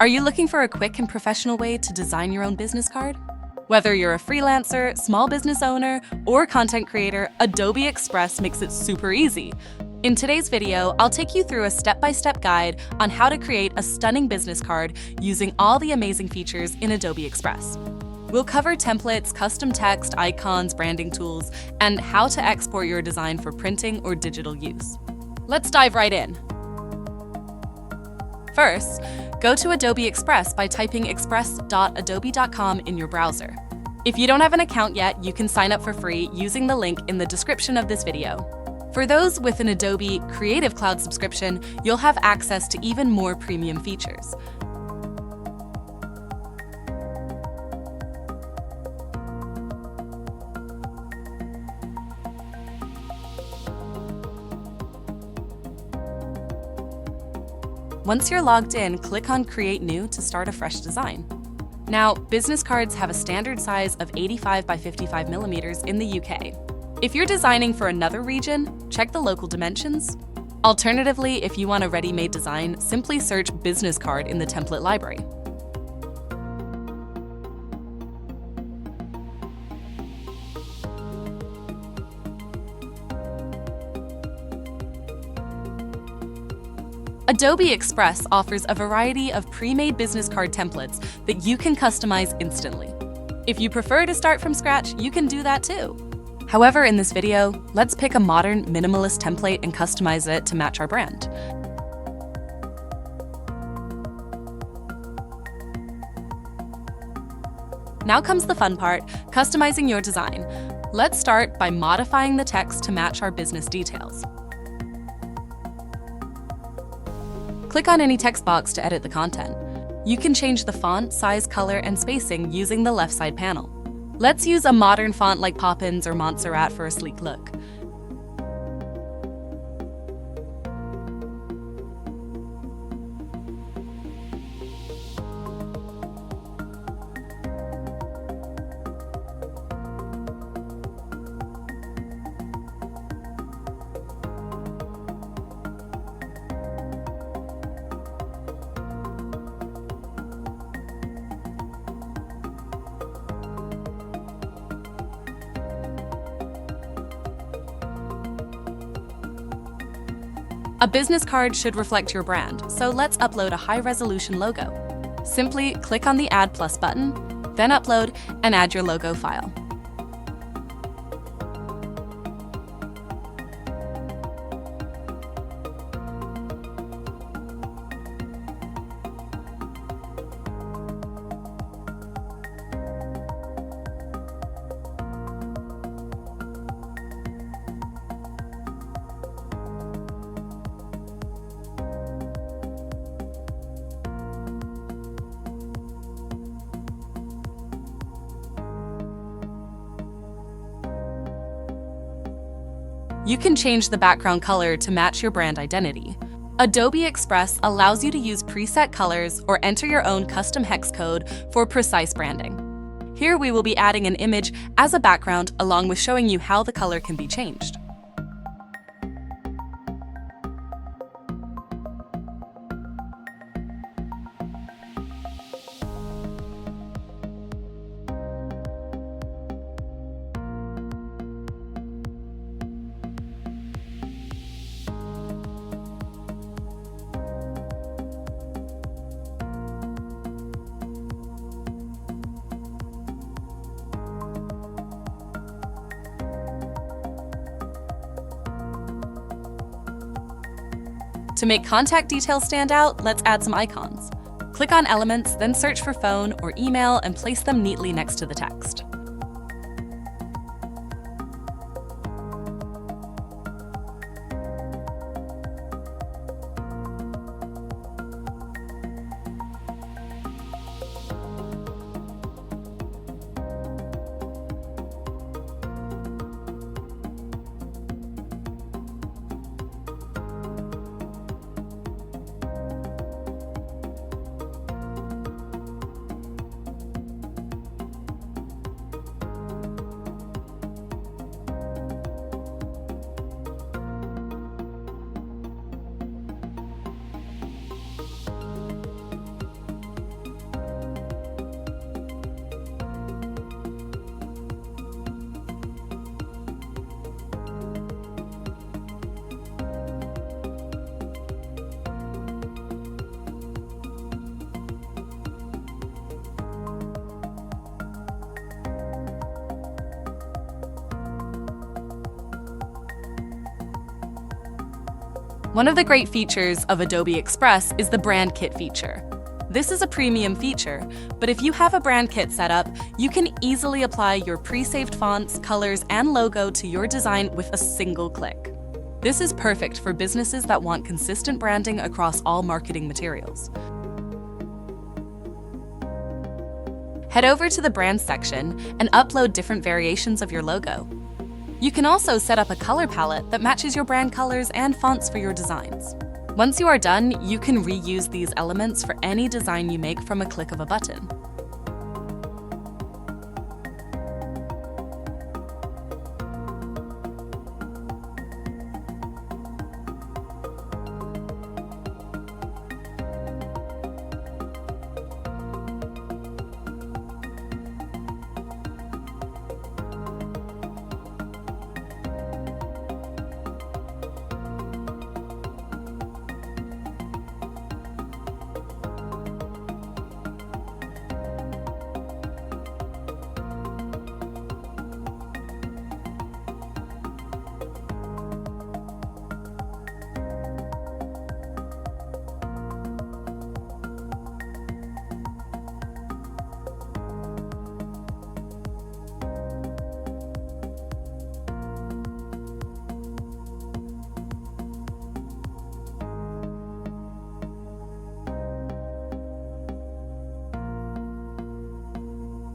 Are you looking for a quick and professional way to design your own business card? Whether you're a freelancer, small business owner, or content creator, Adobe Express makes it super easy. In today's video, I'll take you through a step-by-step guide on how to create a stunning business card using all the amazing features in Adobe Express. We'll cover templates, custom text, icons, branding tools, and how to export your design for printing or digital use. Let's dive right in. First, go to Adobe Express by typing express.adobe.com in your browser. If you don't have an account yet, you can sign up for free using the link in the description of this video. For those with an Adobe Creative Cloud subscription, you'll have access to even more premium features. Once you're logged in, click on Create New to start a fresh design. Now, business cards have a standard size of 85 by 55 millimeters in the UK. If you're designing for another region, check the local dimensions. Alternatively, if you want a ready-made design, simply search business card in the template library. Adobe Express offers a variety of pre-made business card templates that you can customize instantly. If you prefer to start from scratch, you can do that too. However, in this video, let's pick a modern, minimalist template and customize it to match our brand. Now comes the fun part, customizing your design. Let's start by modifying the text to match our business details. Click on any text box to edit the content. You can change the font, size, color, and spacing using the left side panel. Let's use a modern font like Poppins or Montserrat for a sleek look. A business card should reflect your brand, so let's upload a high-resolution logo. Simply click on the Add Plus button, then upload and add your logo file. You can change the background color to match your brand identity. Adobe Express allows you to use preset colors or enter your own custom hex code for precise branding. Here we will be adding an image as a background along with showing you how the color can be changed. To make contact details stand out, let's add some icons. Click on Elements, then search for phone or email and place them neatly next to the text. One of the great features of Adobe Express is the brand kit feature. This is a premium feature, but if you have a brand kit set up, you can easily apply your pre-saved fonts, colors, and logo to your design with a single click. This is perfect for businesses that want consistent branding across all marketing materials. Head over to the brand section and upload different variations of your logo. You can also set up a color palette that matches your brand colors and fonts for your designs. Once you are done, you can reuse these elements for any design you make from a click of a button.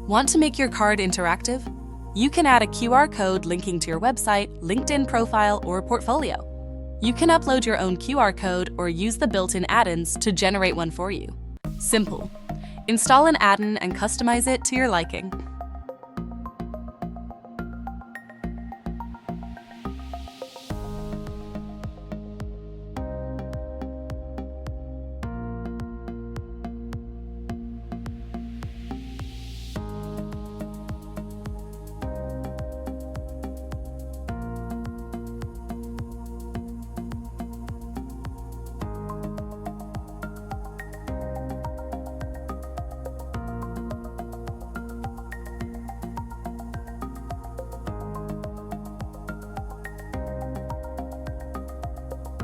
Want to make your card interactive? You can add a QR code linking to your website, LinkedIn profile, or portfolio. You can upload your own QR code or use the built-in add-ins to generate one for you. Simple. Install an add-in and customize it to your liking.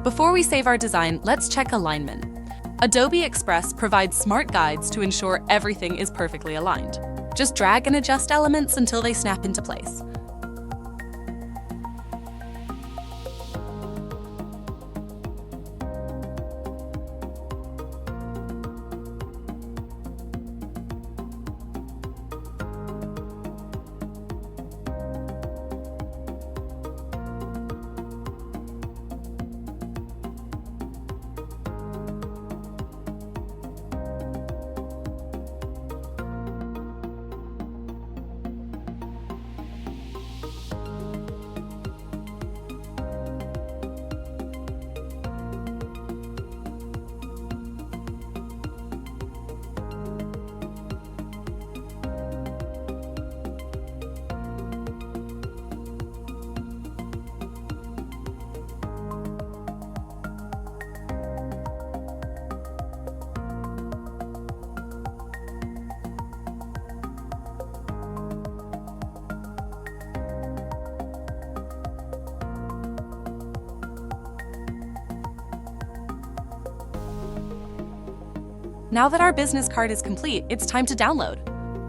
Before we save our design, let's check alignment. Adobe Express provides smart guides to ensure everything is perfectly aligned. Just drag and adjust elements until they snap into place. Now that our business card is complete, it's time to download.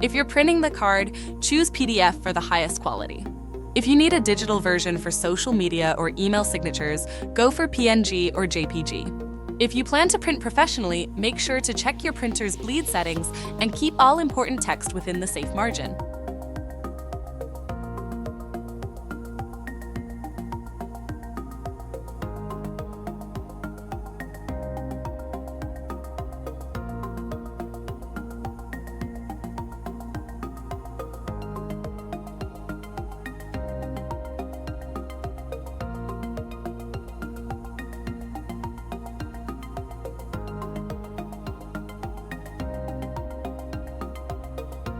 If you're printing the card, choose PDF for the highest quality. If you need a digital version for social media or email signatures, go for PNG or JPG. If you plan to print professionally, make sure to check your printer's bleed settings and keep all important text within the safe margin.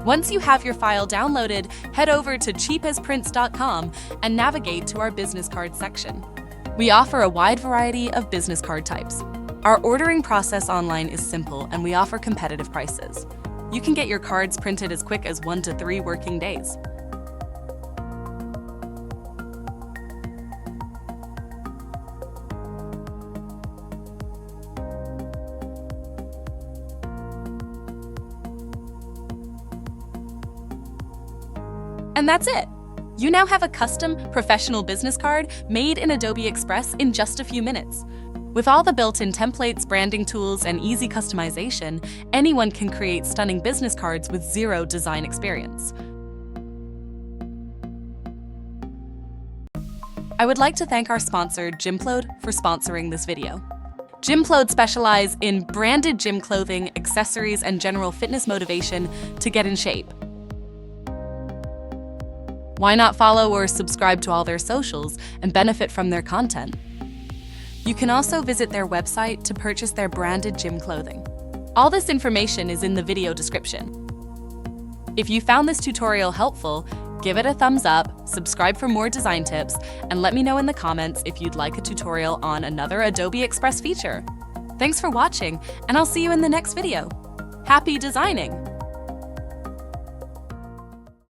Once you have your file downloaded, head over to cheapasprints.com and navigate to our business card section. We offer a wide variety of business card types. Our ordering process online is simple and we offer competitive prices. You can get your cards printed as quick as 1 to 3 working days. And that's it! You now have a custom professional business card made in Adobe Express in just a few minutes. With all the built-in templates, branding tools, and easy customization, anyone can create stunning business cards with zero design experience. I would like to thank our sponsor, Gymplode, for sponsoring this video. Gymplode specialize in branded gym clothing, accessories, and general fitness motivation to get in shape. Why not follow or subscribe to all their socials and benefit from their content? You can also visit their website to purchase their branded gym clothing. All this information is in the video description. If you found this tutorial helpful, give it a thumbs up, subscribe for more design tips, and let me know in the comments if you'd like a tutorial on another Adobe Express feature. Thanks for watching, and I'll see you in the next video. Happy designing!